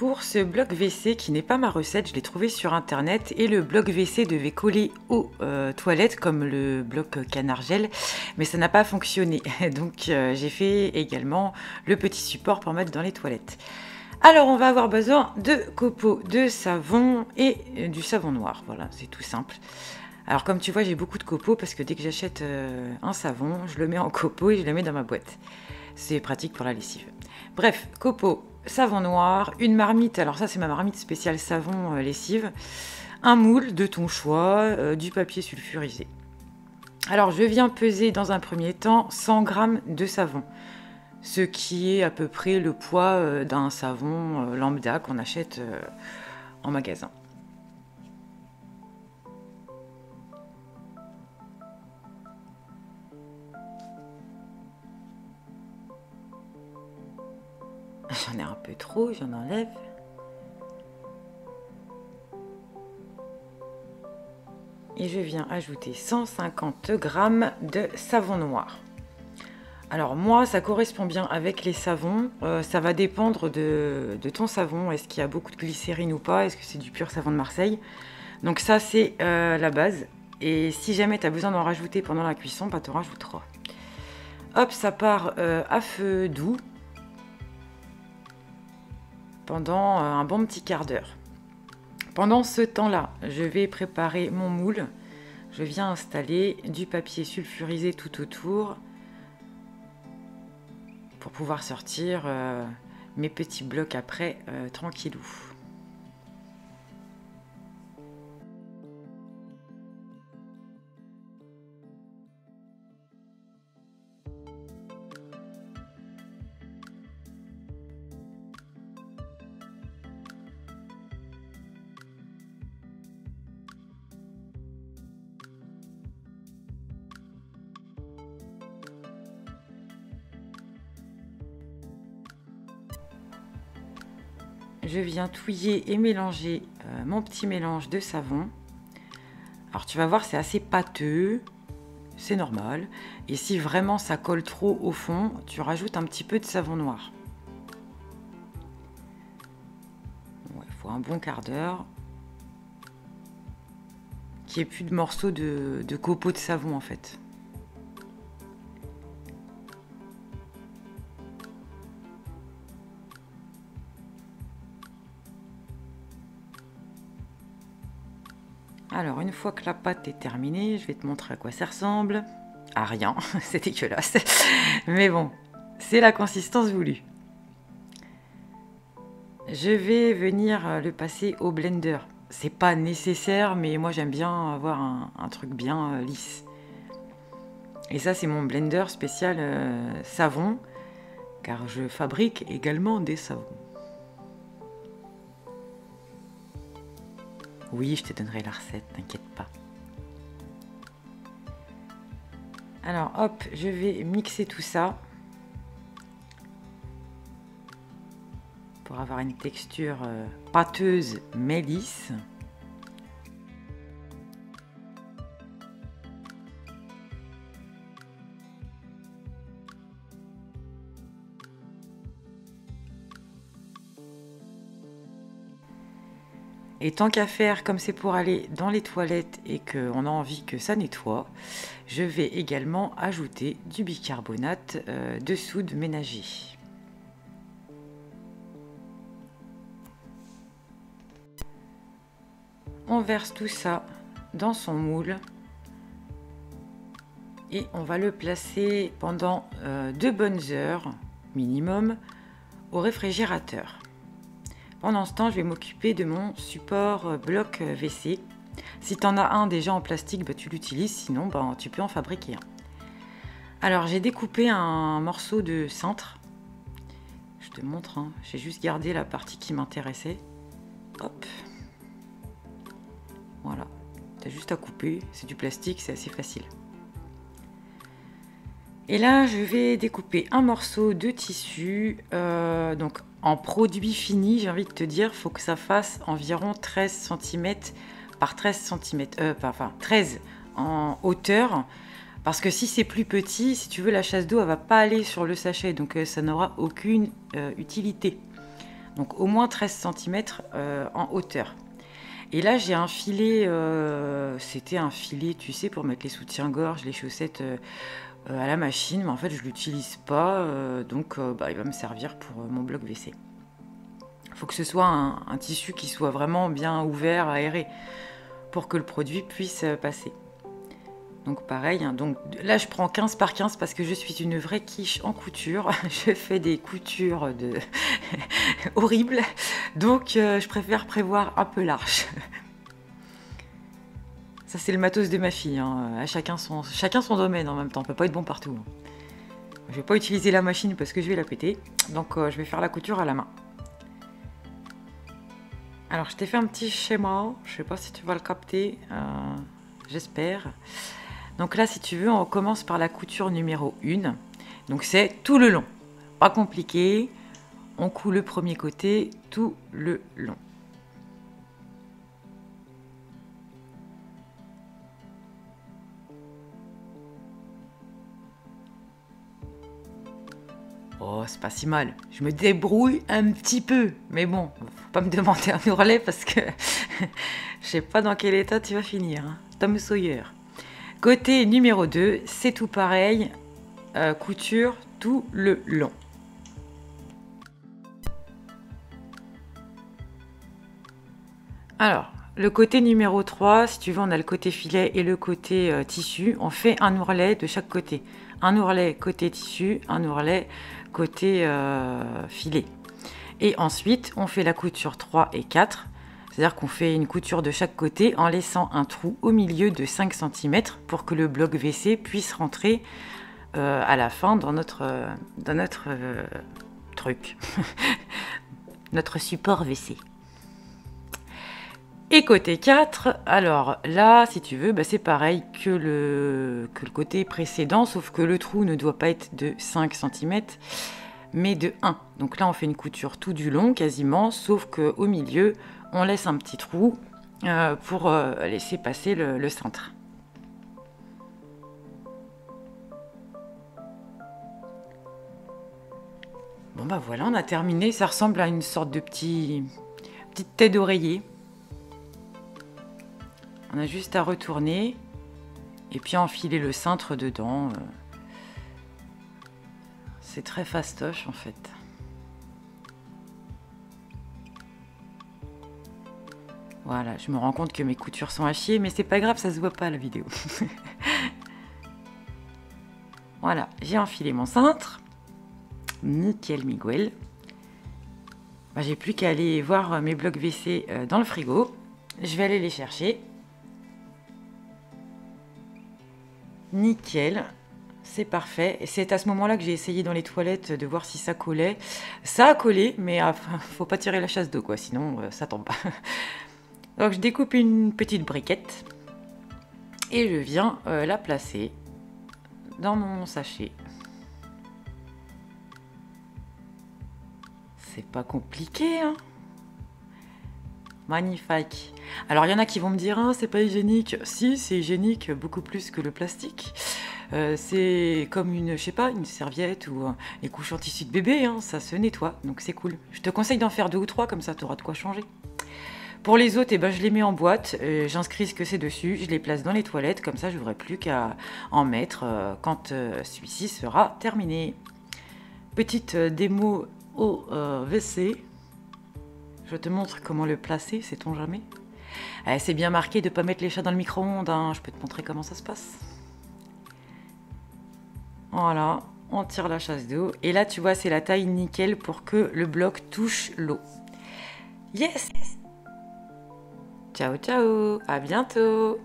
Pour ce bloc WC qui n'est pas ma recette, je l'ai trouvé sur internet et le bloc WC devait coller aux toilettes comme le bloc canard gel, mais ça n'a pas fonctionné. Donc j'ai fait également le petit support pour mettre dans les toilettes. Alors on va avoir besoin de copeaux, de savon et du savon noir. Voilà, c'est tout simple. Alors comme tu vois, j'ai beaucoup de copeaux parce que dès que j'achète un savon, je le mets en copeaux et je le mets dans ma boîte. C'est pratique pour la lessive. Bref, copeaux, savon noir, une marmite, alors ça c'est ma marmite spéciale savon lessive, un moule de ton choix, du papier sulfurisé. Alors je viens peser dans un premier temps 100 g de savon, ce qui est à peu près le poids d'un savon lambda qu'on achète en magasin. J'en ai un peu trop, j'en enlève. Et je viens ajouter 150 g de savon noir. Alors moi, ça correspond bien avec les savons. Ça va dépendre de ton savon. Est-ce qu'il y a beaucoup de glycérine ou pas? Est-ce que c'est du pur savon de Marseille? Donc ça, c'est la base. Et si jamais tu as besoin d'en rajouter pendant la cuisson, bah, tu en rajouteras. Hop, ça part à feu doux pendant un bon petit quart d'heure. Pendant ce temps-là, je vais préparer mon moule. Je viens installer du papier sulfurisé tout autour pour pouvoir sortir mes petits blocs après tranquillou. Je viens touiller et mélanger mon petit mélange de savon. Alors tu vas voir, c'est assez pâteux, c'est normal. Et si vraiment ça colle trop au fond, tu rajoutes un petit peu de savon noir. Il faut un bon quart d'heure. Qu'il n'y ait plus de morceaux de copeaux de savon en fait. Alors, une fois que la pâte est terminée, je vais te montrer à quoi ça ressemble. À rien, c'est dégueulasse. Mais bon, c'est la consistance voulue. Je vais venir le passer au blender. C'est pas nécessaire, mais moi j'aime bien avoir un truc bien lisse. Et ça, c'est mon blender spécial savon, car je fabrique également des savons. Oui, je te donnerai la recette, t'inquiète pas. Alors hop, je vais mixer tout ça pour avoir une texture pâteuse mais lisse. Et tant qu'à faire, comme c'est pour aller dans les toilettes et qu'on a envie que ça nettoie, je vais également ajouter du bicarbonate de soude ménager. On verse tout ça dans son moule et on va le placer pendant 2 bonnes heures minimum au réfrigérateur. Pendant ce temps, je vais m'occuper de mon support bloc WC. Si tu en as un déjà en plastique, bah, tu l'utilises, sinon bah, tu peux en fabriquer un. Alors j'ai découpé un morceau de cintre. Je te montre, hein. J'ai juste gardé la partie qui m'intéressait. Hop. Voilà. Tu as juste à couper, c'est du plastique, c'est assez facile. Et là, je vais découper un morceau de tissu, donc en produit fini, j'ai envie de te dire, il faut que ça fasse environ 13 cm par 13 cm, enfin 13 en hauteur, parce que si c'est plus petit, si tu veux, la chasse d'eau, elle va pas aller sur le sachet, donc ça n'aura aucune utilité. Donc au moins 13 cm en hauteur. Et là j'ai un filet, c'était un filet tu sais pour mettre les soutiens-gorge, les chaussettes à la machine, mais en fait je l'utilise pas, donc il va me servir pour mon bloc WC. Il faut que ce soit un tissu qui soit vraiment bien ouvert, aéré, pour que le produit puisse passer. Donc pareil, hein, donc là je prends 15 par 15 parce que je suis une vraie quiche en couture. Je fais des coutures horribles, donc je préfère prévoir un peu large. Ça c'est le matos de ma fille, hein. À chacun son domaine en même temps, on peut pas être bon partout. Je vais pas utiliser la machine parce que je vais la péter, donc je vais faire la couture à la main. Alors je t'ai fait un petit schéma, je sais pas si tu vas le capter, j'espère. Donc là si tu veux on commence par la couture numéro 1, donc c'est tout le long, pas compliqué, on coud le premier côté tout le long. Oh, c'est pas si mal. Je me débrouille un petit peu. Mais bon, faut pas me demander un ourlet parce que je sais pas dans quel état tu vas finir. Hein. Tom Sawyer. Côté numéro 2, c'est tout pareil. Couture tout le long. Alors, le côté numéro 3, si tu veux, on a le côté filet et le côté tissu. On fait un ourlet de chaque côté. Un ourlet côté tissu, un ourlet côté filet. Et ensuite, on fait la couture 3 et 4. C'est-à-dire qu'on fait une couture de chaque côté en laissant un trou au milieu de 5 cm pour que le bloc WC puisse rentrer à la fin dans notre truc. Notre support WC. Et côté 4, alors là, si tu veux, c'est pareil que le côté précédent, sauf que le trou ne doit pas être de 5 cm, mais de 1. Donc là, on fait une couture tout du long, quasiment, sauf qu'au milieu, on laisse un petit trou pour laisser passer le cintre. Bon voilà, on a terminé. Ça ressemble à une sorte de petite tête d'oreiller. On a juste à retourner et puis enfiler le cintre dedans. C'est très fastoche en fait. Voilà, je me rends compte que mes coutures sont à chier, mais c'est pas grave, ça se voit pas à la vidéo. Voilà, j'ai enfilé mon cintre. Nickel Miguel. J'ai plus qu'à aller voir mes blocs WC dans le frigo. Je vais aller les chercher. Nickel, c'est parfait. Et c'est à ce moment-là que j'ai essayé dans les toilettes de voir si ça collait. Ça a collé, mais faut pas tirer la chasse d'eau, quoi, sinon ça tombe pas. Donc je découpe une petite briquette et je viens la placer dans mon sachet. C'est pas compliqué, hein? Magnifique. Alors il y en a qui vont me dire ah, c'est pas hygiénique. Si, c'est hygiénique beaucoup plus que le plastique. C'est comme une, je sais pas, une serviette ou les couches en tissu de bébé, hein, ça se nettoie, donc c'est cool. Je te conseille d'en faire 2 ou 3, comme ça tu auras de quoi changer. Pour les autres, je les mets en boîte, j'inscris ce que c'est dessus, je les place dans les toilettes, comme ça je n'aurai plus qu'à en mettre quand celui-ci sera terminé. Petite démo au WC. Je te montre comment le placer, sait-on jamais. C'est bien marqué de ne pas mettre les chats dans le micro-ondes, hein. Je peux te montrer comment ça se passe. Voilà, on tire la chasse d'eau. Et là, tu vois, c'est la taille nickel pour que le bloc touche l'eau. Yes! Ciao, ciao! À bientôt!